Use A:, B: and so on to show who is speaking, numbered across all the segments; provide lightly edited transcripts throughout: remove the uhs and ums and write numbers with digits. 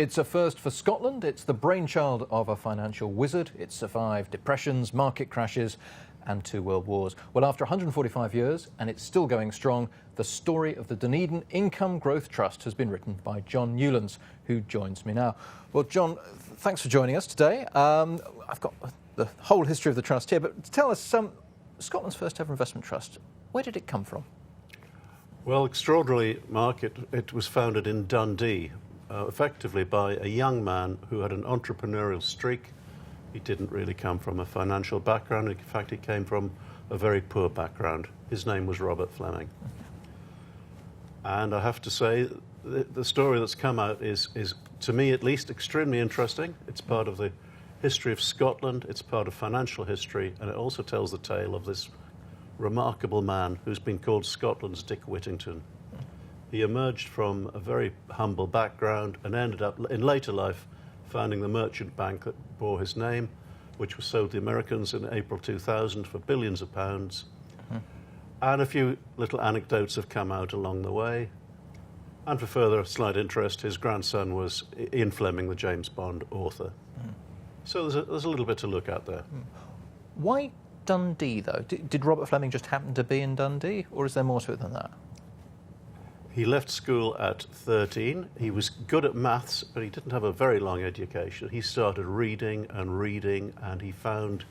A: It's a first for Scotland. It's the brainchild of a financial wizard. It's survived depressions, market crashes and 2 world wars. Well, after 145 years, and it's still going strong, the story of the Dunedin Income Growth Trust has been written by John Newlands, who joins me now. Well, John, thanks for joining us today. I've got the whole history of the trust here, but tell us, Scotland's first ever investment trust, where did it come from?
B: Well, extraordinarily, Mark, it was founded in Dundee, effectively by a young man who had an entrepreneurial streak. He didn't really come from a financial background. In fact, he came from a very poor background. His name was Robert Fleming. And I have to say, the story that's come out is, to me at least, extremely interesting. It's part of the history of Scotland, it's part of financial history, and it also tells the tale of this remarkable man who's been called Scotland's Dick Whittington. He emerged from a very humble background and ended up, in later life, founding the merchant bank that bore his name, which was sold to the Americans in April 2000 for billions of pounds. And a few little anecdotes have come out along the way. And for further slight interest, his grandson was Ian Fleming, the James Bond author. So there's a little bit to look at there.
A: Why Dundee, though? Did Robert Fleming just happen to be in Dundee, or is there more to it than that?
B: He left school at 13. He was good at maths, but he didn't have a very long education. He started reading, and he found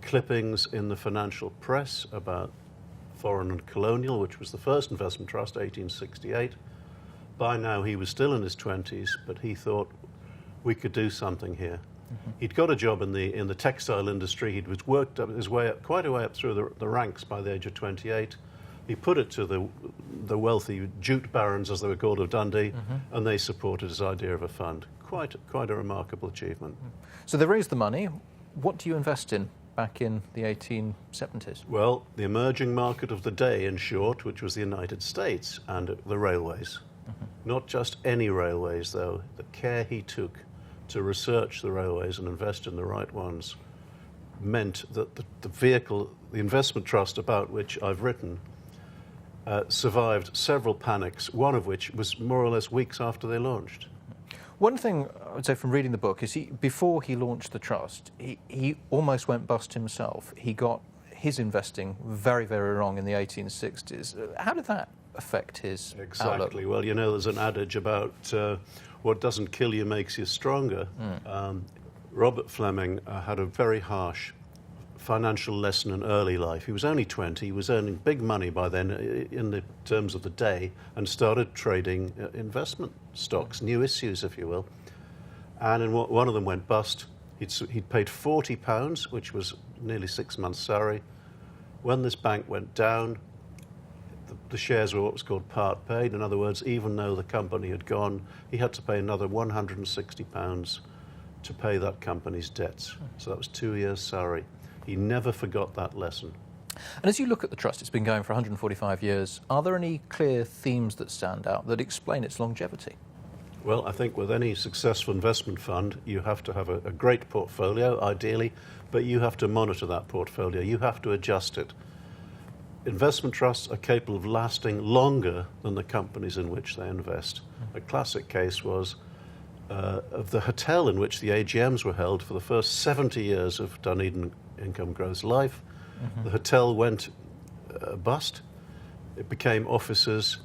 B: clippings in the financial press about Foreign and Colonial, which was the first investment trust, 1868. By now he was still in his 20s, but he thought we could do something here. He'd got a job in the textile industry. He'd worked up his way up, quite a way up through the ranks by the age of 28. He put it to the wealthy jute barons, as they were called, of Dundee, and they supported his idea of a fund. Quite a remarkable achievement.
A: So they raised the money. What do you invest in back in the 1870s?
B: Well, the emerging market of the day, in short, which was the United States and the railways. Not just any railways, though. The care he took to research the railways and invest in the right ones meant that the vehicle, the investment trust about which I've written, survived several panics, one of which was more or less weeks after they launched.
A: One thing I would say from reading the book is before he launched the trust, he almost went bust himself. He got his investing very, very wrong in the 1860s. How did that affect his outlook?
B: Well, you know, there's an adage about what doesn't kill you makes you stronger. Robert Fleming had a very harsh financial lesson in early life. He was only 20. He was earning big money by then in the terms of the day, and started trading investment stocks, new issues, if you will. And in one of them went bust. He'd paid £40, which was nearly 6 months' salary. When this bank went down, the shares were what was called part paid. In other words, even though the company had gone, he had to pay another £160 to pay that company's debts. So that was 2 years' salary. He never forgot that lesson.
A: And as you look at the trust, it's been going for 145 years. Are there any clear themes that stand out that explain its longevity?
B: Well, I think with any successful investment fund, you have to have a great portfolio, ideally, but you have to monitor that portfolio. You have to adjust it. Investment trusts are capable of lasting longer than the companies in which they invest. A classic case was of the hotel in which the AGMs were held for the first 70 years of Dunedin Income Growth's life. The hotel went bust. It became offices,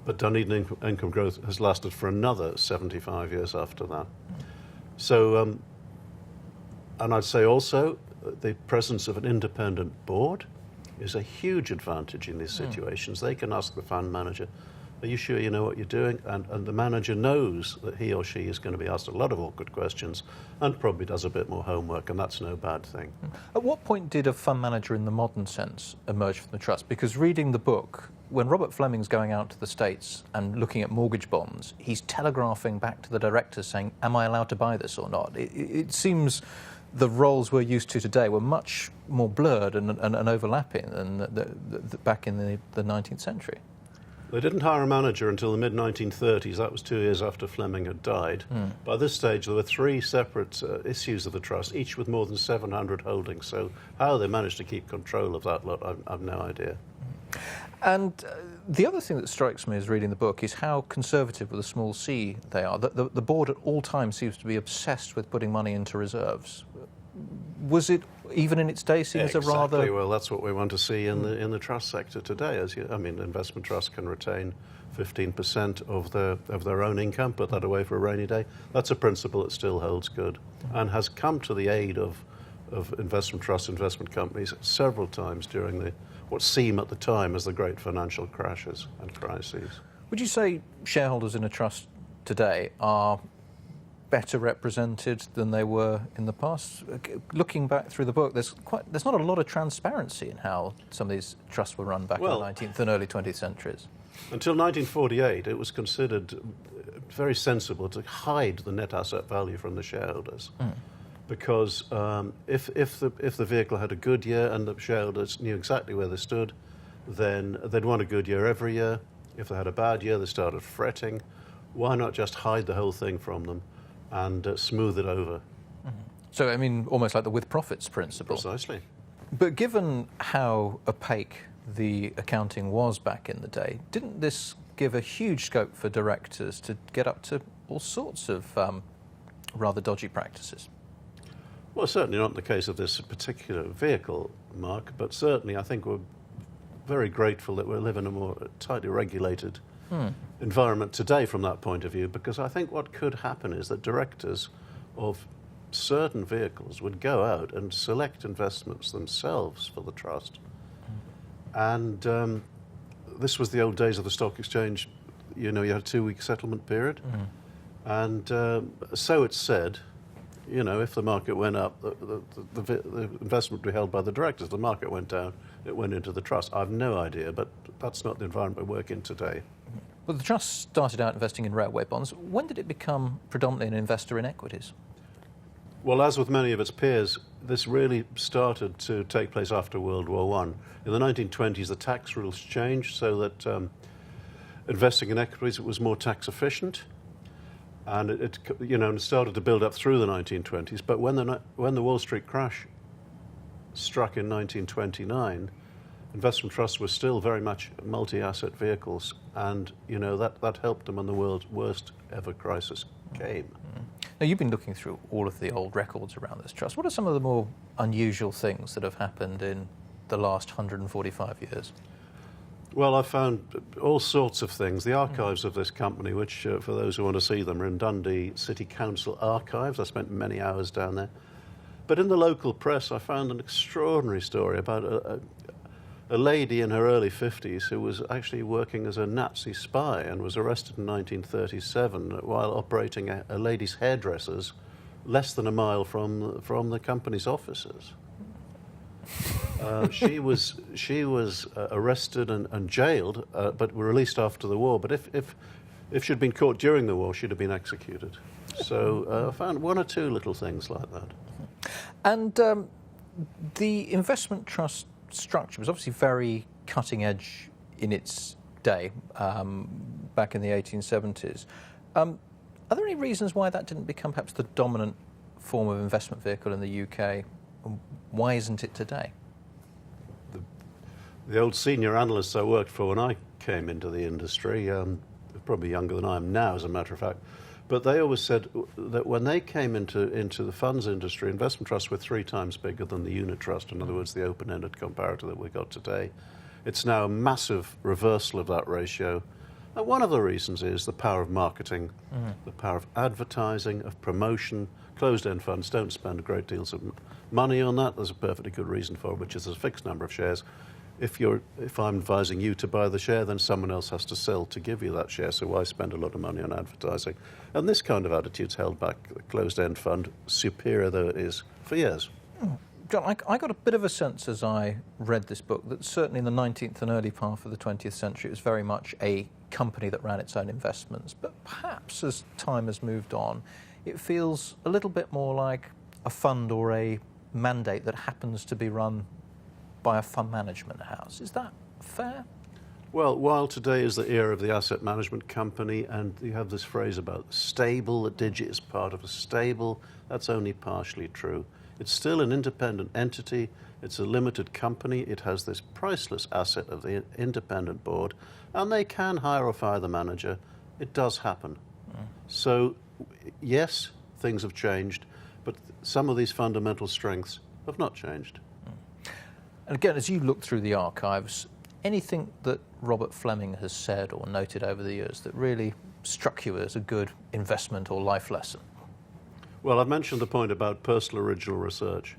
B: but Dunedin Income Growth has lasted for another 75 years after that. So, and I'd say also the presence of an independent board is a huge advantage in these situations. They can ask the fund manager, are you sure you know what you're doing? And the manager knows that he or she is going to be asked a lot of awkward questions and probably does a bit more homework, and that's no bad thing.
A: At what point did a fund manager in the modern sense emerge from the trust? Because reading the book, when Robert Fleming's going out to the States and looking at mortgage bonds, he's telegraphing back to the directors saying, am I allowed to buy this or not? It seems the roles we're used to today were much more blurred and overlapping than back in the 19th century.
B: They didn't hire a manager until the mid-1930s. That was 2 years after Fleming had died. By this stage, there were 3 separate issues of the trust, each with more than 700 holdings. So how they managed to keep control of that lot, I've no idea.
A: And the other thing that strikes me as reading the book is how conservative with a small c they are. The board at all times seems to be obsessed with putting money into reserves. Was it, even in its day, seen as a rather...
B: Exactly. Well, that's what we want to see in the trust sector today. Investment trusts can retain 15% of their own income, put that away for a rainy day. That's a principle that still holds good and has come to the aid of investment trusts, investment companies several times during what seem at the time as the great financial crashes and crises.
A: Would you say shareholders in a trust today are better represented than they were in the past? Looking back through the book, there's not a lot of transparency in how some of these trusts were run back in the 19th and early 20th centuries. Until
B: 1948, it was considered very sensible to hide the net asset value from the shareholders. Because if the vehicle had a good year and the shareholders knew exactly where they stood, then they'd want a good year every year. If they had a bad year, they started fretting. Why not just hide the whole thing from them and smooth it over?
A: So, almost like the with profits principle.
B: Precisely.
A: But given how opaque the accounting was back in the day, didn't this give a huge scope for directors to get up to all sorts of rather dodgy practices?
B: Well, certainly not in the case of this particular vehicle, Mark, but certainly I think we're very grateful that we live in a more tightly regulated environment today from that point of view, because I think what could happen is that directors of certain vehicles would go out and select investments themselves for the trust. And this was the old days of the stock exchange. You had a 2-week settlement period. And so it's said, if the market went up, the investment would be held by the directors. The market went down, it went into the trust. I've no idea, but that's not the environment we work in today.
A: Well, the trust started out investing in railway bonds. When did it become predominantly an investor in equities?
B: Well, as with many of its peers, this really started to take place after World War I. In the 1920s, the tax rules changed so that investing in equities was more tax efficient. And it started to build up through the 1920s. But when the Wall Street crash struck in 1929, investment trusts were still very much multi-asset vehicles, and that helped them when the world's worst ever crisis came.
A: Now, you've been looking through all of the old records around this trust. What are some of the more unusual things that have happened in the last 145 years?
B: Well, I found all sorts of things. The archives of this company, which, for those who want to see them, are in Dundee City Council archives. I spent many hours down there. But in the local press, I found an extraordinary story about a lady in her early 50s who was actually working as a Nazi spy and was arrested in 1937 while operating a ladies' hairdressers less than a mile from the company's offices. She was arrested and jailed, but were released after the war. But if she'd been caught during the war, she'd have been executed. So I found one or two little things like that.
A: And the investment trust structure was obviously very cutting edge in its day, back in the 1870s. Are there any reasons why that didn't become perhaps the dominant form of investment vehicle in the UK? Why isn't it today?
B: The old senior analysts I worked for when I came into the industry, probably younger than I am now, as a matter of fact, but they always said that when they came into the funds industry, investment trusts were 3 times bigger than the unit trust, in other words, the open-ended comparator that we got today. It's now a massive reversal of that ratio. And one of the reasons is the power of marketing, the power of advertising, of promotion. Closed-end funds don't spend great deals of money on that. There's a perfectly good reason for it, which is a fixed number of shares. If I'm advising you to buy the share, then someone else has to sell to give you that share, so why spend a lot of money on advertising? And this kind of attitude's held back the closed-end fund, superior though it is, for years.
A: John, I got a bit of a sense as I read this book that certainly in the 19th and early part of the 20th century it was very much a company that ran its own investments. But perhaps as time has moved on, it feels a little bit more like a fund or a mandate that happens to be run by a fund management house. Is that fair?
B: Well, while today is the era of the asset management company, and you have this phrase about stable, the digit is part of a stable, that's only partially true. It's still an independent entity. It's a limited company. It has this priceless asset of the independent board, and they can hire or fire the manager. It does happen. So, yes, things have changed, but some of these fundamental strengths have not changed.
A: And again, as you look through the archives, anything that Robert Fleming has said or noted over the years that really struck you as a good investment or life lesson?
B: Well, I've mentioned the point about personal original research.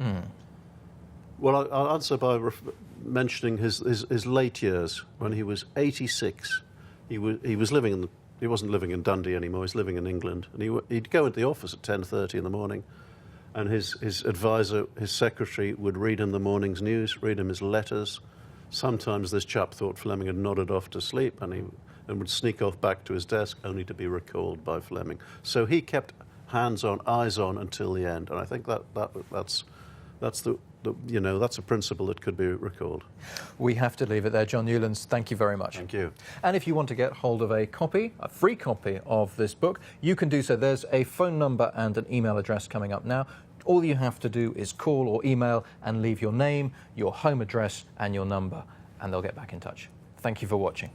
B: Well, I'll answer by mentioning his late years. When he was 86, he was living in he wasn't living in Dundee anymore. He's living in England, and he'd go into the office at 10:30 in the morning, and his advisor, his secretary, would read him the morning's news, read him his letters. Sometimes this chap thought Fleming had nodded off to sleep, and would sneak off back to his desk, only to be recalled by Fleming. So he kept hands on, eyes on until the end, and I think that's a principle that could be recalled.
A: We have to leave it there. John Newlands, thank you very much.
B: Thank you.
A: And if you want to get hold of a free copy of this book, you can do so. There's a phone number and an email address coming up now. All you have to do is call or email and leave your name, your home address and your number, and they'll get back in touch. Thank you for watching.